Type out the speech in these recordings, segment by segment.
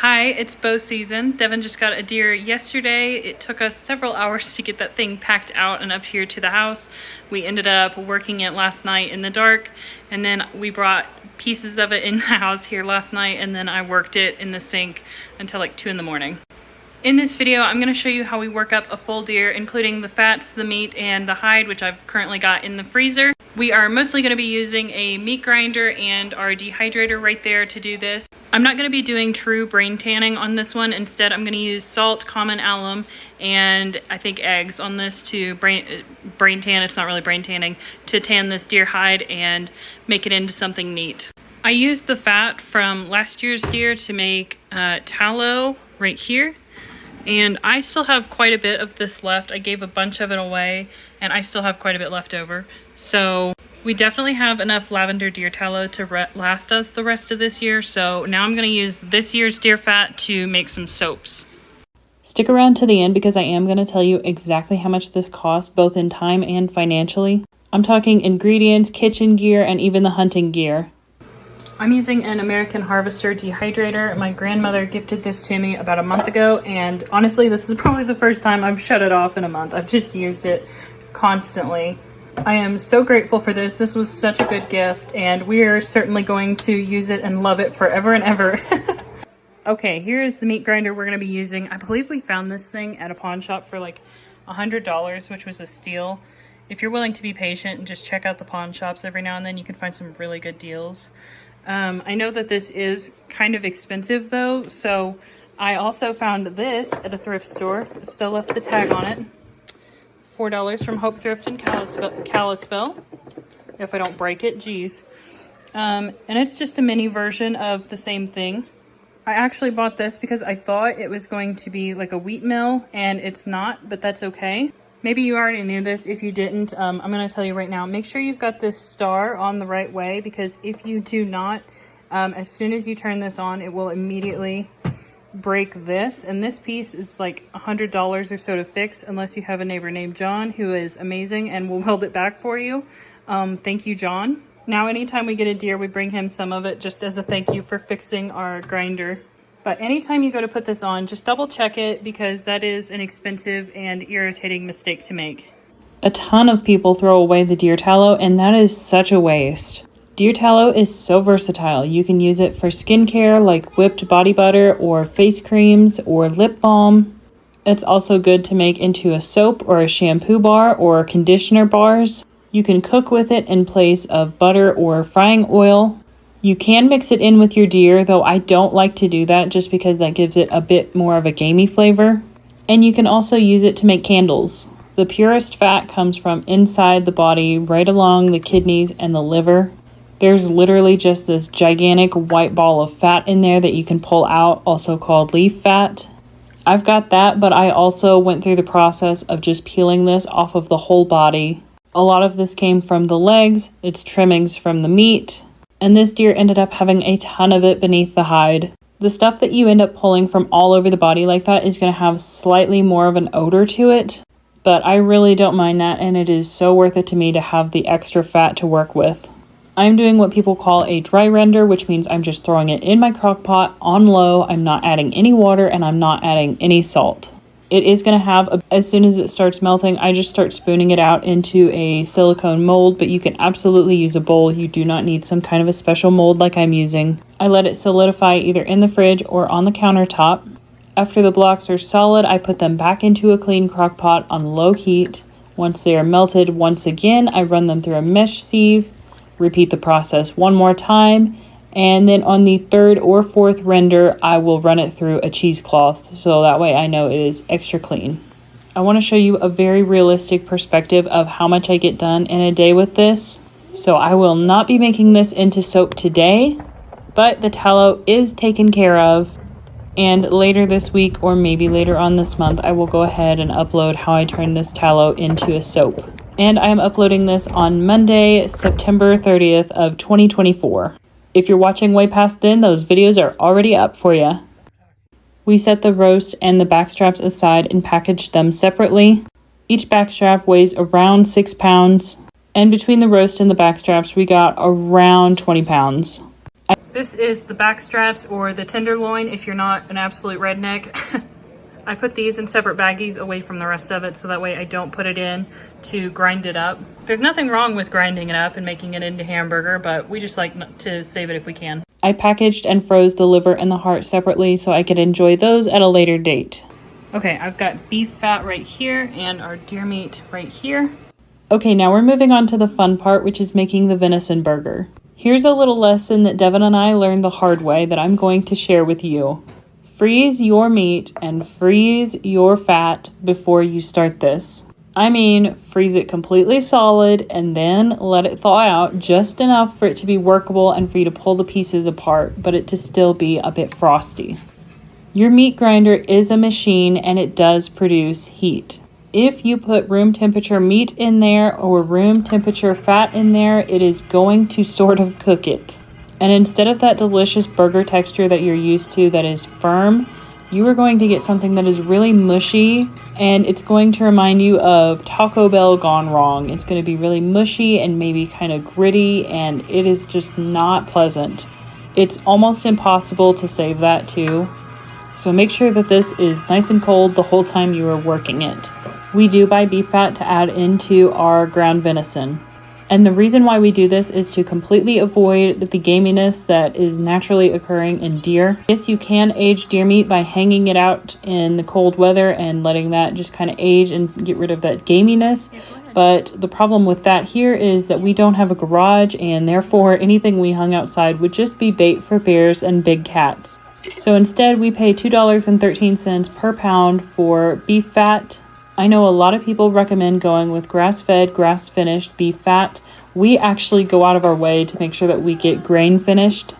Hi, it's bow season. Devin just got a deer yesterday. It took us several hours to get that thing packed out and up here to the house. We ended up working it last night in the dark, and then we brought pieces of it in the house here last night, and then I worked it in the sink until like 2 in the morning. In this video, I'm going to show you how we work up a full deer, including the fats, the meat, and the hide, which I've currently got in the freezer. We are mostly going to be using a meat grinder and our dehydrator right there to do this. I'm not going to be doing true brain tanning on this one. Instead, I'm going to use salt, common alum, and I think eggs on this to brain tan. It's not really brain tanning, to tan this deer hide and make it into something neat. I used the fat from last year's deer to make tallow right here. And I still have quite a bit of this left. I gave a bunch of it away and I still have quite a bit left over. So we definitely have enough lavender deer tallow to last us the rest of this year. So now I'm going to use this year's deer fat to make some soaps. Stick around to the end because I am going to tell you exactly how much this costs, both in time and financially. I'm talking ingredients, kitchen gear, and even the hunting gear. I'm using an American Harvester dehydrator. My grandmother gifted this to me about a month ago, and honestly, this is probably the first time I've shut it off in a month. I've just used it constantly. I am so grateful for this. This was such a good gift, and we are certainly going to use it and love it forever and ever. Okay, here is the meat grinder we're going to be using. I believe we found this thing at a pawn shop for like $100, which was a steal. If you're willing to be patient and just check out the pawn shops every now and then, you can find some really good deals. I know that this is kind of expensive though, so I also found this at a thrift store. Still left the tag on it. $4 from Hope Thrift in Kalispell. If I don't break it, geez. And it's just a mini version of the same thing. I actually bought this because I thought it was going to be like a wheat mill, and it's not, but that's okay. Maybe you already knew this. If you didn't, I'm going to tell you right now. Make sure you've got this star on the right way, because if you do not, as soon as you turn this on, it will immediately break this. And this piece is like $100 or so to fix, unless you have a neighbor named John, who is amazing and will weld it back for you. Thank you, John. Now, anytime we get a deer, we bring him some of it just as a thank you for fixing our grinder. But anytime you go to put this on, just double check it, because that is an expensive and irritating mistake to make. A ton of people throw away the deer tallow, and that is such a waste. Deer tallow is so versatile. You can use it for skincare like whipped body butter or face creams or lip balm. It's also good to make into a soap or a shampoo bar or conditioner bars. You can cook with it in place of butter or frying oil. You can mix it in with your deer, though I don't like to do that just because that gives it a bit more of a gamey flavor. And you can also use it to make candles. The purest fat comes from inside the body, right along the kidneys and the liver. There's literally just this gigantic white ball of fat in there that you can pull out, also called leaf fat. I've got that, but I also went through the process of just peeling this off of the whole body. A lot of this came from the legs, it's trimmings from the meat. And this deer ended up having a ton of it beneath the hide. The stuff that you end up pulling from all over the body like that is going to have slightly more of an odor to it, but I really don't mind that, and it is so worth it to me to have the extra fat to work with. I'm doing what people call a dry render, which means I'm just throwing it in my crock pot on low. I'm not adding any water, and I'm not adding any salt. It is going to have, as soon as it starts melting, I just start spooning it out into a silicone mold, but you can absolutely use a bowl. You do not need some kind of a special mold like I'm using. I let it solidify either in the fridge or on the countertop. After the blocks are solid, I put them back into a clean crock pot on low heat. Once they are melted, once again, I run them through a mesh sieve, repeat the process one more time, and then on the third or fourth render, I will run it through a cheesecloth, so that way I know it is extra clean. I want to show you a very realistic perspective of how much I get done in a day with this. So I will not be making this into soap today, but the tallow is taken care of. And later this week, or maybe later on this month, I will go ahead and upload how I turn this tallow into a soap. And I am uploading this on Monday, September 30th of 2024. If you're watching way past then, those videos are already up for you. We set the roast and the backstraps aside and packaged them separately. Each backstrap weighs around 6 pounds. And between the roast and the backstraps, we got around 20 pounds. This is the Backstraps or the Tenderloin if you're not an absolute redneck. I put these in separate baggies away from the rest of it so that way I don't put it in to grind it up. There's nothing wrong with grinding it up and making it into hamburger, but we just like to save it if we can. I packaged and froze the liver and the heart separately so I could enjoy those at a later date. Okay, I've got beef fat right here and our deer meat right here. Okay, now we're moving on to the fun part, which is making the venison burger. Here's a little lesson that Devin and I learned the hard way that I'm going to share with you. Freeze your meat and freeze your fat before you start this. I mean, freeze it completely solid and then let it thaw out just enough for it to be workable and for you to pull the pieces apart, but it to still be a bit frosty. Your meat grinder is a machine and it does produce heat. If you put room temperature meat in there or room temperature fat in there, it is going to sort of cook it. And instead of that delicious burger texture that you're used to that is firm, you are going to get something that is really mushy, and it's going to remind you of Taco Bell gone wrong. It's going to be really mushy and maybe kind of gritty, and it is just not pleasant. It's almost impossible to save that too. So make sure that this is nice and cold the whole time you are working it. We do buy beef fat to add into our ground venison. And the reason why we do this is to completely avoid the gaminess that is naturally occurring in deer. Yes, you can age deer meat by hanging it out in the cold weather and letting that just kind of age and get rid of that gaminess. But the problem with that here is that we don't have a garage, and therefore anything we hung outside would just be bait for bears and big cats. So instead we pay $2.13 per pound for beef fat. I know a lot of people recommend going with grass-fed, grass-finished beef fat. We actually go out of our way to make sure that we get grain-finished.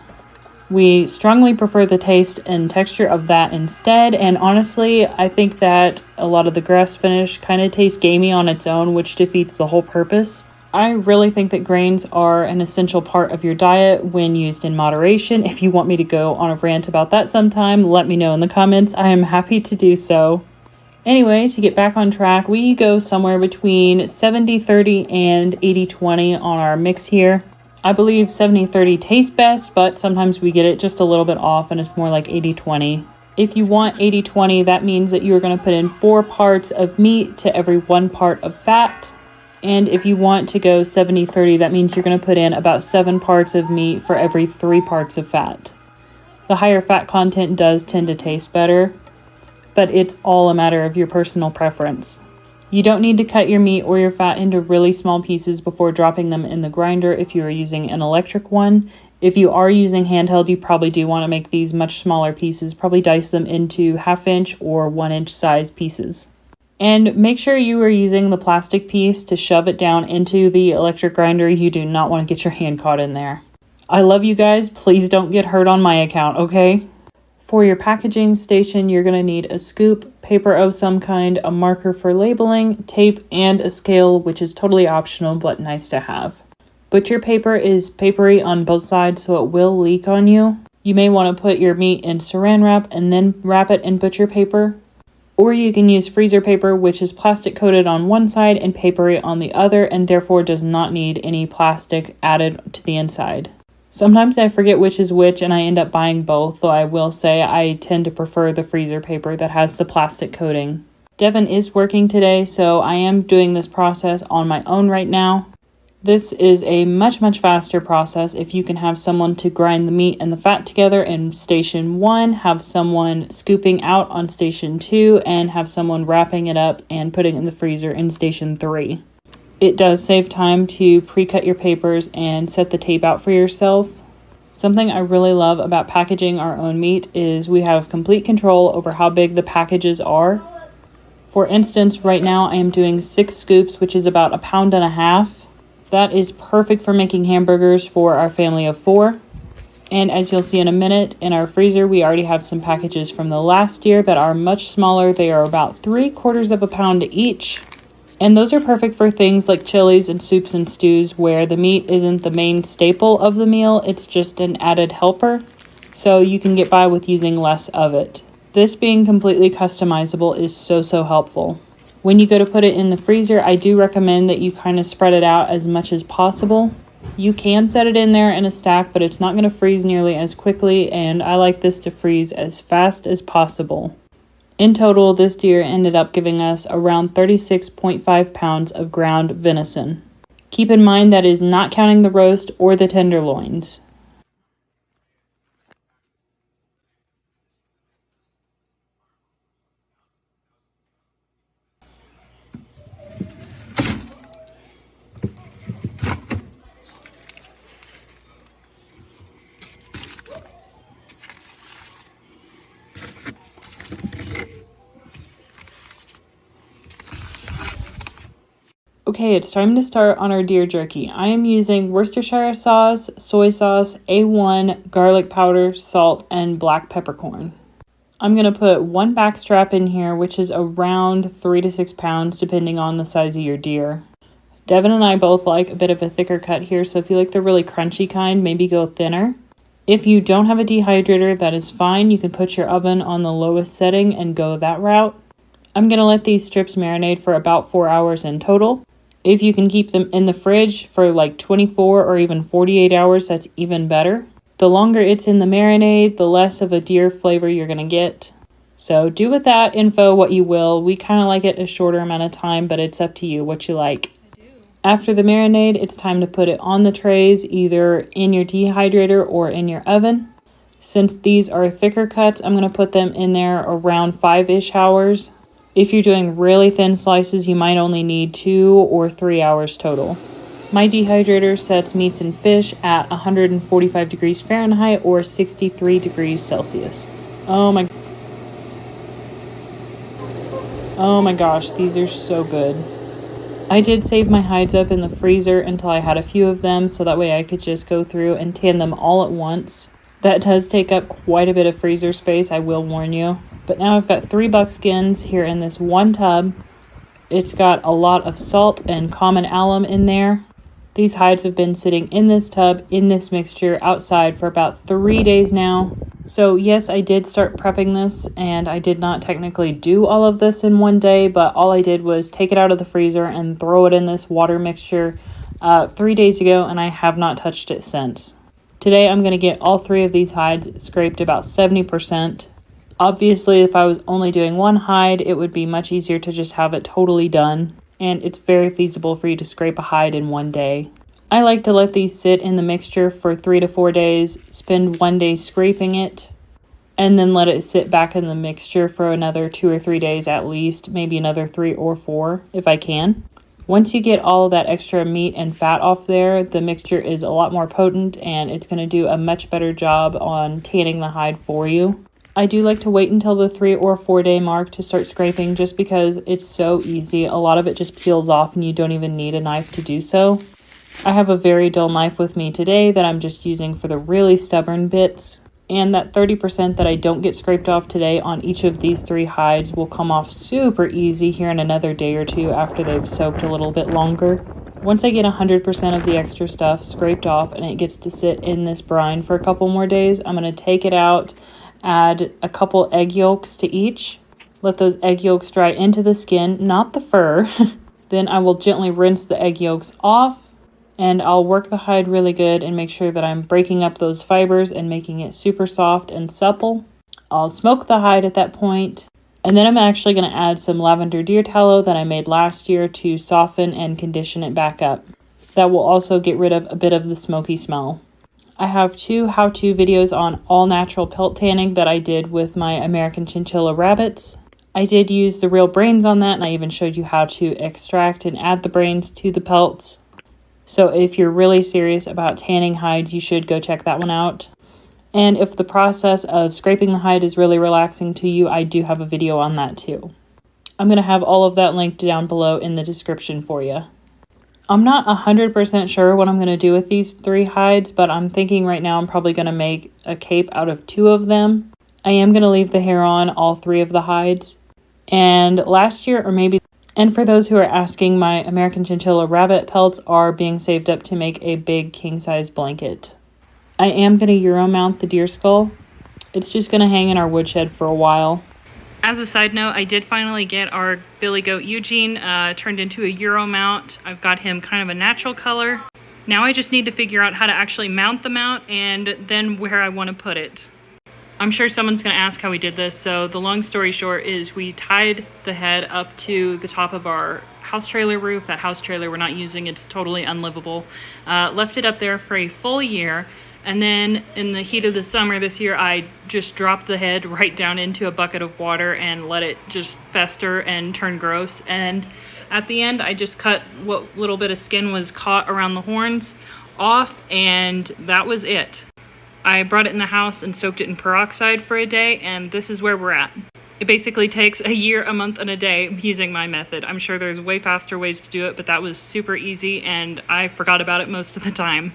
We strongly prefer the taste and texture of that instead, and honestly, I think that a lot of the grass-finished kind of tastes gamey on its own, which defeats the whole purpose. I really think that grains are an essential part of your diet when used in moderation. If you want me to go on a rant about that sometime, let me know in the comments. I am happy to do so. Anyway, to get back on track, we go somewhere between 70-30 and 80-20 on our mix here. I believe 70-30 tastes best, but sometimes we get it just a little bit off and it's more like 80-20. If you want 80-20, that means that you're going to put in 4 parts of meat to every 1 part of fat. And if you want to go 70-30, that means you're going to put in about 7 parts of meat for every 3 parts of fat. The higher fat content does tend to taste better, but it's all a matter of your personal preference. You don't need to cut your meat or your fat into really small pieces before dropping them in the grinder if you are using an electric one. If you are using handheld, you probably do want to make these much smaller pieces, probably dice them into 1/2 inch or 1 inch size pieces. And make sure you are using the plastic piece to shove it down into the electric grinder. You do not want to get your hand caught in there. I love you guys. Please don't get hurt on my account, okay? For your packaging station, you're going to need a scoop, paper of some kind, a marker for labeling, tape, and a scale, which is totally optional but nice to have. Butcher paper is papery on both sides, so it will leak on you. You may want to put your meat in saran wrap and then wrap it in butcher paper. Or you can use freezer paper, which is plastic coated on one side and papery on the other, and therefore does not need any plastic added to the inside. Sometimes I forget which is which and I end up buying both, though I will say I tend to prefer the freezer paper that has the plastic coating. Devin is working today, so I am doing this process on my own right now. This is a much faster process if you can have someone to grind the meat and the fat together in station 1, have someone scooping out on station 2, and have someone wrapping it up and putting it in the freezer in station 3. It does save time to pre-cut your papers and set the tape out for yourself. Something I really love about packaging our own meat is we have complete control over how big the packages are. For instance, right now I am doing 6 scoops, which is about 1.5 pounds. That is perfect for making hamburgers for our family of 4. And as you'll see in a minute, in our freezer, we already have some packages from the last year that are much smaller. They are about 3/4 pound each. And those are perfect for things like chilies and soups and stews where the meat isn't the main staple of the meal, it's just an added helper. So you can get by with using less of it. This being completely customizable is so helpful. When you go to put it in the freezer, I do recommend that you kind of spread it out as much as possible. You can set it in there in a stack, but it's not going to freeze nearly as quickly, and I like this to freeze as fast as possible. In total, this deer ended up giving us around 36.5 pounds of ground venison. Keep in mind that is not counting the roast or the tenderloins. Okay, it's time to start on our deer jerky. I am using Worcestershire sauce, soy sauce, A1, garlic powder, salt, and black peppercorn. I'm going to put 1 backstrap in here, which is around 3 to 6 pounds, depending on the size of your deer. Devin and I both like a bit of a thicker cut here, so if you like the really crunchy kind, maybe go thinner. If you don't have a dehydrator, that is fine. You can put your oven on the lowest setting and go that route. I'm going to let these strips marinate for about 4 hours in total. If you can keep them in the fridge for like 24 or even 48 hours, that's even better. The longer it's in the marinade, the less of a deer flavor you're going to get. So do with that info what you will. We kind of like it a shorter amount of time, but it's up to you what you like. After the marinade, it's time to put it on the trays, either in your dehydrator or in your oven. Since these are thicker cuts, I'm going to put them in there around 5-ish hours. If you're doing really thin slices, you might only need 2 or 3 hours total. My dehydrator sets meats and fish at 145 degrees Fahrenheit or 63 degrees Celsius. Oh my gosh, these are so good. I did save my hides up in the freezer until I had a few of them, so that way I could just go through and tan them all at once. That does take up quite a bit of freezer space, I will warn you. But now I've got 3 buckskins here in this one tub. It's got a lot of salt and common alum in there. These hides have been sitting in this tub, in this mixture, outside for about 3 days now. So yes, I did start prepping this, and I did not technically do all of this in one day, but all I did was take it out of the freezer and throw it in this water mixture 3 days ago, and I have not touched it since. Today I'm going to get all 3 of these hides scraped about 70%. Obviously, if I was only doing one hide, it would be much easier to just have it totally done, and it's very feasible for you to scrape a hide in one day. I like to let these sit in the mixture for 3 to 4 days, spend 1 day scraping it, and then let it sit back in the mixture for another 2 or 3 days at least, maybe another 3 or 4 if I can. Once you get all of that extra meat and fat off there, the mixture is a lot more potent, and it's going to do a much better job on tanning the hide for you. I do like to wait until the 3 or 4 day mark to start scraping, just because it's so easy. A lot of it just peels off and you don't even need a knife to do so. I have a very dull knife with me today that I'm just using for the really stubborn bits. And that 30% that I don't get scraped off today on each of these 3 hides will come off super easy here in another day or 2 after they've soaked a little bit longer. Once I get 100% of the extra stuff scraped off and it gets to sit in this brine for a couple more days, I'm going to take it out, add a couple egg yolks to each. Let those egg yolks dry into the skin, not the fur. Then I will gently rinse the egg yolks off, and I'll work the hide really good and make sure that I'm breaking up those fibers and making it super soft and supple. I'll smoke the hide at that point, and then I'm actually going to add some lavender deer tallow that I made last year to soften and condition it back up. That will also get rid of a bit of the smoky smell. I have 2 how-to videos on all natural pelt tanning that I did with my American chinchilla rabbits. I did use the real brains on that, and I even showed you how to extract and add the brains to the pelts. So if you're really serious about tanning hides, you should go check that one out. And if the process of scraping the hide is really relaxing to you, I do have a video on that too. I'm going to have all of that linked down below in the description for you. I'm not 100% sure what I'm going to do with these 3 hides, but I'm thinking right now I'm probably going to make a cape out of 2 of them. I am going to leave the hair on all 3 of the hides. And last year, and for those who are asking, my American chinchilla rabbit pelts are being saved up to make a big king-size blanket. I am going to Euromount the deer skull. It's just going to hang in our woodshed for a while. As a side note, I did finally get our billy goat Eugene turned into a Euromount. I've got him kind of a natural color. Now I just need to figure out how to actually mount the mount and then where I want to put it. I'm sure someone's going to ask how we did this, so the long story short is we tied the head up to the top of our house trailer roof. That house trailer we're not using, it's totally unlivable. Left it up there for a full year, and then in the heat of the summer this year I just dropped the head right down into a bucket of water and let it just fester and turn gross. And at the end I just cut what little bit of skin was caught around the horns off, and that was it. I brought it in the house and soaked it in peroxide for a day, and this is where we're at. It basically takes a year, a month, and a day using my method. I'm sure there's way faster ways to do it, but that was super easy and I forgot about it most of the time.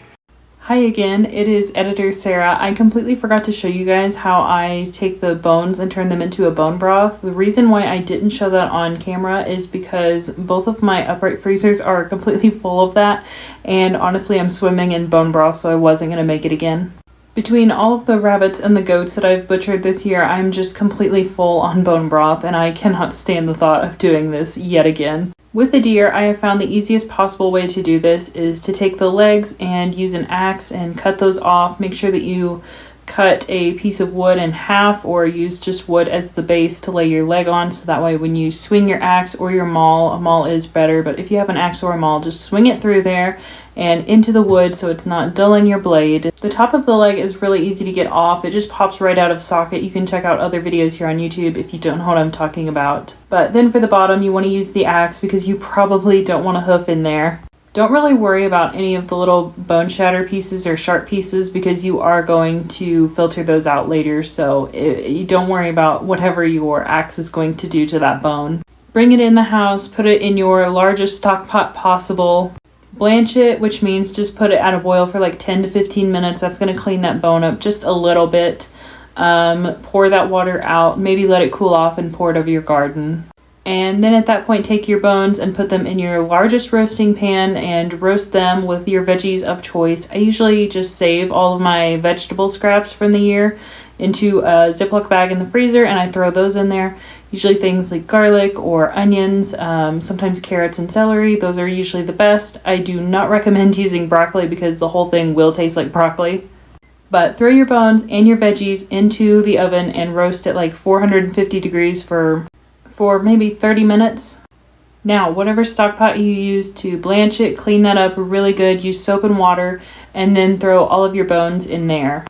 Hi again, it is Editor Sarah. I completely forgot to show you guys how I take the bones and turn them into a bone broth. The reason why I didn't show that on camera is because both of my upright freezers are completely full of that, and honestly I'm swimming in bone broth, so I wasn't going to make it again. Between all of the rabbits and the goats that I've butchered this year, I'm just completely full on bone broth, and I cannot stand the thought of doing this yet again. With the deer, I have found the easiest possible way to do this is to take the legs and use an axe and cut those off. Make sure that you cut a piece of wood in half or use just wood as the base to lay your leg on, so that way when you swing your axe or your maul, a maul is better, but if you have an axe or a maul, just swing it through there and into the wood so it's not dulling your blade. The top of the leg is really easy to get off. It just pops right out of socket. You can check out other videos here on YouTube if you don't know what I'm talking about. But then for the bottom, you want to use the axe because you probably don't want a hoof in there. Don't really worry about any of the little bone shatter pieces or sharp pieces because you are going to filter those out later, so you don't worry about whatever your axe is going to do to that bone. Bring it in the house, put it in your largest stock pot possible. Blanch it, which means just put it at a boil for like 10 to 15 minutes. That's going to clean that bone up just a little bit. Pour that water out, maybe let it cool off and pour it over your garden. And then at that point, take your bones and put them in your largest roasting pan and roast them with your veggies of choice. I usually just save all of my vegetable scraps from the year into a Ziploc bag in the freezer, and I throw those in there. Usually things like garlic or onions, sometimes carrots and celery. Those are usually the best. I do not recommend using broccoli because the whole thing will taste like broccoli. But throw your bones and your veggies into the oven and roast at like 450 degrees for maybe 30 minutes. Now, whatever stock pot you use to blanch it, clean that up really good. Use soap and water, and then throw all of your bones in there.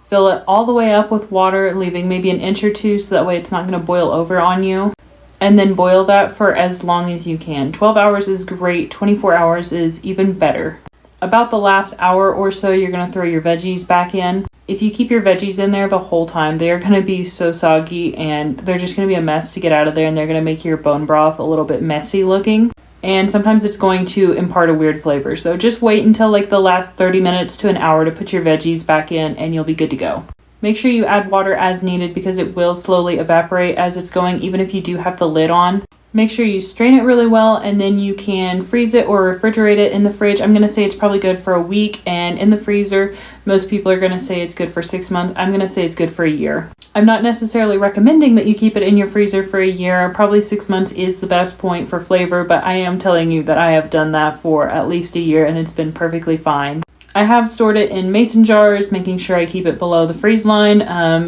Fill it all the way up with water, leaving maybe an inch or two so that way it's not going to boil over on you. And then boil that for as long as you can. 12 hours is great, 24 hours is even better. About the last hour or so, you're going to throw your veggies back in. If you keep your veggies in there the whole time, they are going to be so soggy and they're just going to be a mess to get out of there, and they're going to make your bone broth a little bit messy looking. And sometimes it's going to impart a weird flavor. So just wait until like the last 30 minutes to an hour to put your veggies back in and you'll be good to go. Make sure you add water as needed because it will slowly evaporate as it's going, even if you do have the lid on. Make sure you strain it really well, and then you can freeze it or refrigerate it in the fridge. I'm going to say it's probably good for a week, and in the freezer, most people are going to say it's good for 6 months. I'm going to say it's good for a year. I'm not necessarily recommending that you keep it in your freezer for a year. Probably 6 months is the best point for flavor, but I am telling you that I have done that for at least a year, and it's been perfectly fine. I have stored it in mason jars, making sure I keep it below the freeze line,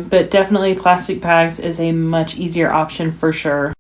but definitely plastic bags is a much easier option for sure.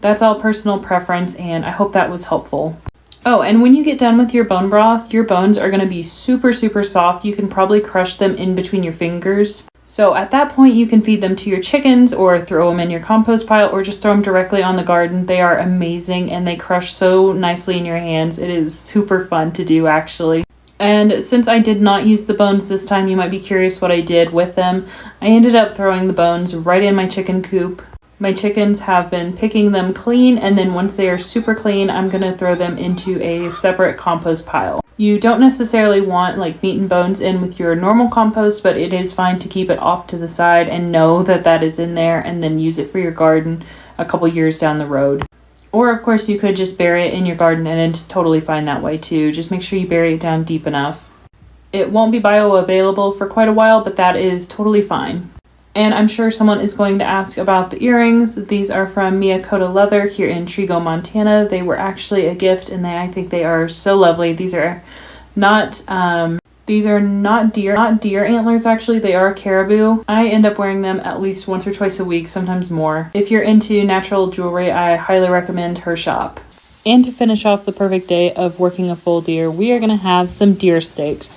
That's all personal preference, and I hope that was helpful. Oh, and when you get done with your bone broth, your bones are going to be super, super soft. You can probably crush them in between your fingers. So at that point, you can feed them to your chickens or throw them in your compost pile or just throw them directly on the garden. They are amazing and they crush so nicely in your hands. It is super fun to do, actually. And since I did not use the bones this time, you might be curious what I did with them. I ended up throwing the bones right in my chicken coop. My chickens have been picking them clean, and then once they are super clean, I'm going to throw them into a separate compost pile. You don't necessarily want like meat and bones in with your normal compost, but it is fine to keep it off to the side and know that that is in there and then use it for your garden a couple years down the road. Or of course you could just bury it in your garden, and it's totally fine that way too. Just make sure you bury it down deep enough. It won't be bioavailable for quite a while, but that is totally fine. And I'm sure someone is going to ask about the earrings. These are from Miyakota Leather here in Trigo, Montana. They were actually a gift, and I think they are so lovely. These are These are not deer antlers actually, they are caribou. I end up wearing them at least once or twice a week, sometimes more. If you're into natural jewelry, I highly recommend her shop. And to finish off the perfect day of working a full deer, we are gonna have some deer steaks.